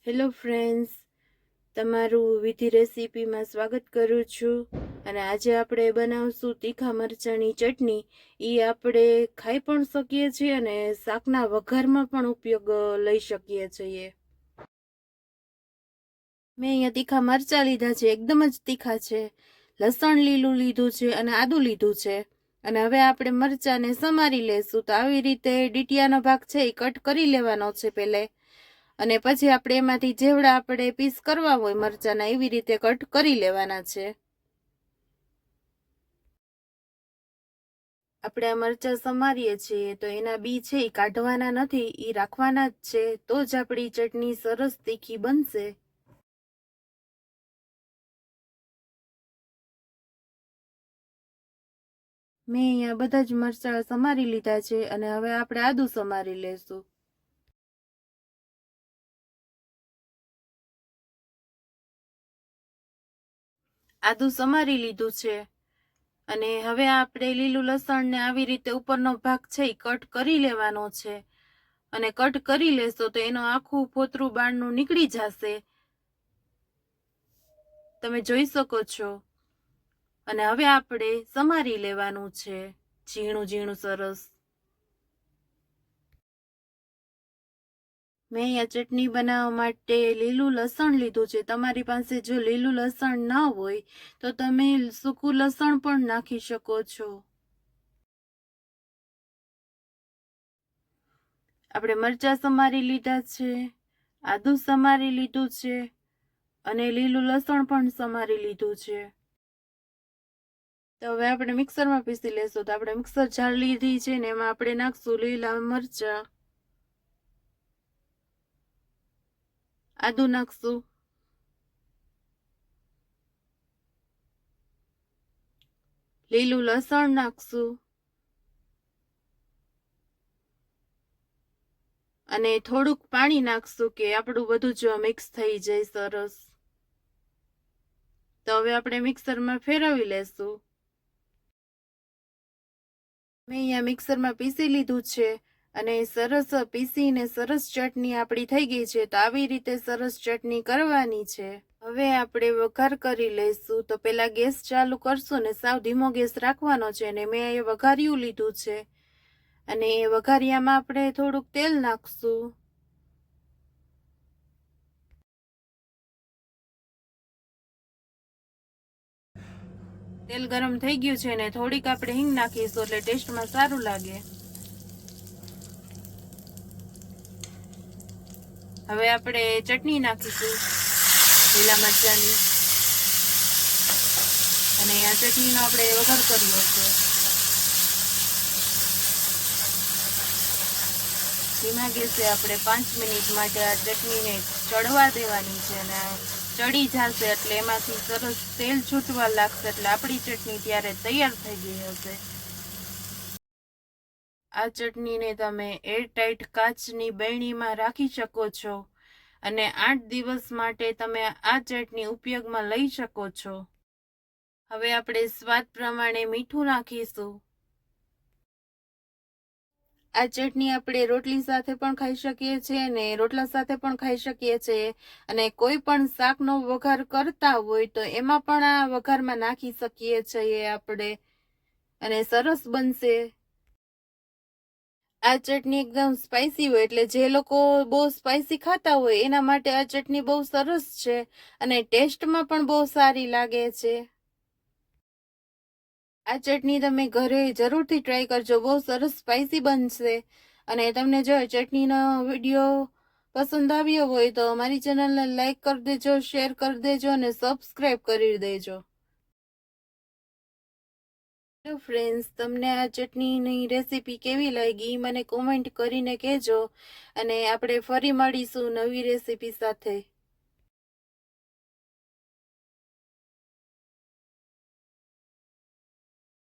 Hello friends, તમારું વિધિ રેસીપીમાં સ્વાગત કરું છું. અને આજે આપણે બનાવશું તીખા મરચાંની ચટણી. એ આપણે ખાઈ પણ શકીએ છીએ અને શાકના વઘારમાં પણ ઉપયોગ લઈ શકીએ છીએ. મેં અહીંયા તીખા મરચાં લીધા છે, એકદમ જ તીખા છે. લસણ લીલું લીધું છે અને આદું લીધું છે. અને હવે આપણે મરચાંને સમારી લેશું. તો આવી રીતે ડીટીયાનો ભાગ છે એ કટ કરી લેવાનો છે પહેલે, અને પછી આપણે એમાંથી જેવડા આપણે પીસ કરવા હોય મરચાંના એવી રીતે કટ કરી લેવાના છે. આપણે આ મરચાં સમારીએ છીએ તો એના બી છે એ કાઢવાના નથી, એ રાખવાના જ છે. તો જ આપણી ચટણી સરસ તીખી બનશે. મેં અહીંયા બધા જ મરચાં સમારી લીધા છે અને હવે આપણે આદું સમારી લેશું. આદું સમારી લીધું છે અને હવે આપણે લીલું લસણને આવી રીતે ઉપરનો ભાગ છે એ કટ કરી લેવાનો છે. અને કટ કરી લેશો તો એનું આખું ફોતરું બારનું નીકળી જશે, તમે જોઈ શકો છો. અને હવે આપણે સમારી લેવાનું છે ઝીણું ઝીણું સરસ. મેં અહીંયા ચટણી બનાવવા માટે લીલું લસણ લીધું છે. તમારી પાસે જો લીલું લસણ ના હોય તો તમે સૂકું લસણ પણ નાખી શકો છો. આપણે મરચાં સમારી લીધા છે, આદું સમારી લીધું છે અને લીલું લસણ પણ સમારી લીધું છે. તો હવે આપણે મિક્સરમાં પીસી લેશું. તો આપણે મિક્સર જાર લીધી છે ને એમાં આપણે નાખશું લીલા મરચાં, આદું નાખશું, લીલું લસણ નાખશું અને થોડુંક પાણી નાખશું કે આપણું બધું જ મિક્સ થઈ જાય સરસ. તો હવે આપણે મિક્સરમાં ફેરવી લેશું. મેં અહીંયા મિક્સરમાં પીસી લીધું છે અને સરસ પીસીને સરસ ચટણી આપણી થઈ ગઈ છે. તો આવી રીતે સરસ ચટણી કરવાની છે. હવે આપણે વઘાર કરી લઈશું. તો પહેલા ગેસ ચાલુ કરશું ને સાવ ધીમો ગેસ રાખવાનો છે. અને મેં એ વઘાર્યું લીધું છે અને એ વઘારિયામાં આપણે થોડુંક તેલ નાખશું. તેલ ગરમ થઈ ગયું છે ને થોડીક આપણે હિંગ નાખીશું એટલે ટેસ્ટમાં સારું લાગે. હવે આપણે ચટણી નાખીશું લીલા મરચાંની અને આ ચટણીનો આપણે વઘાર કર્યો છે. ધીમા ગેસે આપણે 5 મિનિટ માટે આ ચટણીને ચડવા દેવાની છે. અને ચડી જશે એટલે એમાંથી સરસ તેલ છૂટવા લાગશે એટલે આપણી ચટણી ત્યારે તૈયાર થઈ ગઈ હશે. આ ચટણીને તમે એરટાઈટ કાચની બરણીમાં રાખી શકો છો અને 8 દિવસ માટે તમે આ ચટણી ઉપયોગમાં લઈ શકો છો. હવે આપણે સ્વાદ પ્રમાણે મીઠું નાખીશું. આ ચટણી આપણે રોટલી સાથે પણ ખાઈ શકીએ છીએ અને રોટલા સાથે પણ ખાઈ શકીએ છીએ. અને કોઈ પણ શાકનો વઘાર કરતા હોય તો એમાં પણ આ વઘારમાં નાખી શકીએ છીએ આપણે અને સરસ બનશે. આ ચટણી એકદમ સ્પાઇસી હોય એટલે જે લોકો બહુ સ્પાઇસી ખાતા હોય એના માટે આ ચટણી બહુ સરસ છે અને ટેસ્ટમાં પણ બહુ સારી લાગે છે. આ ચટણી તમે ઘરે જરૂરથી ટ્રાય કરજો, બહુ સરસ સ્પાઇસી બનશે. અને તમને જો ચટણીનો વિડીયો પસંદ આવ્યો હોય તો મારી ચેનલને લાઈક કરી દેજો, શેર કરી દેજો અને સબસ્ક્રાઈબ કરી દેજો. હેલો ફ્રેન્ડ્સ, તમને આ ચટણીની રેસીપી કેવી લાગી મને કોમેન્ટ કરીને કહેજો અને આપણે ફરી મળીશું નવી રેસીપી સાથે.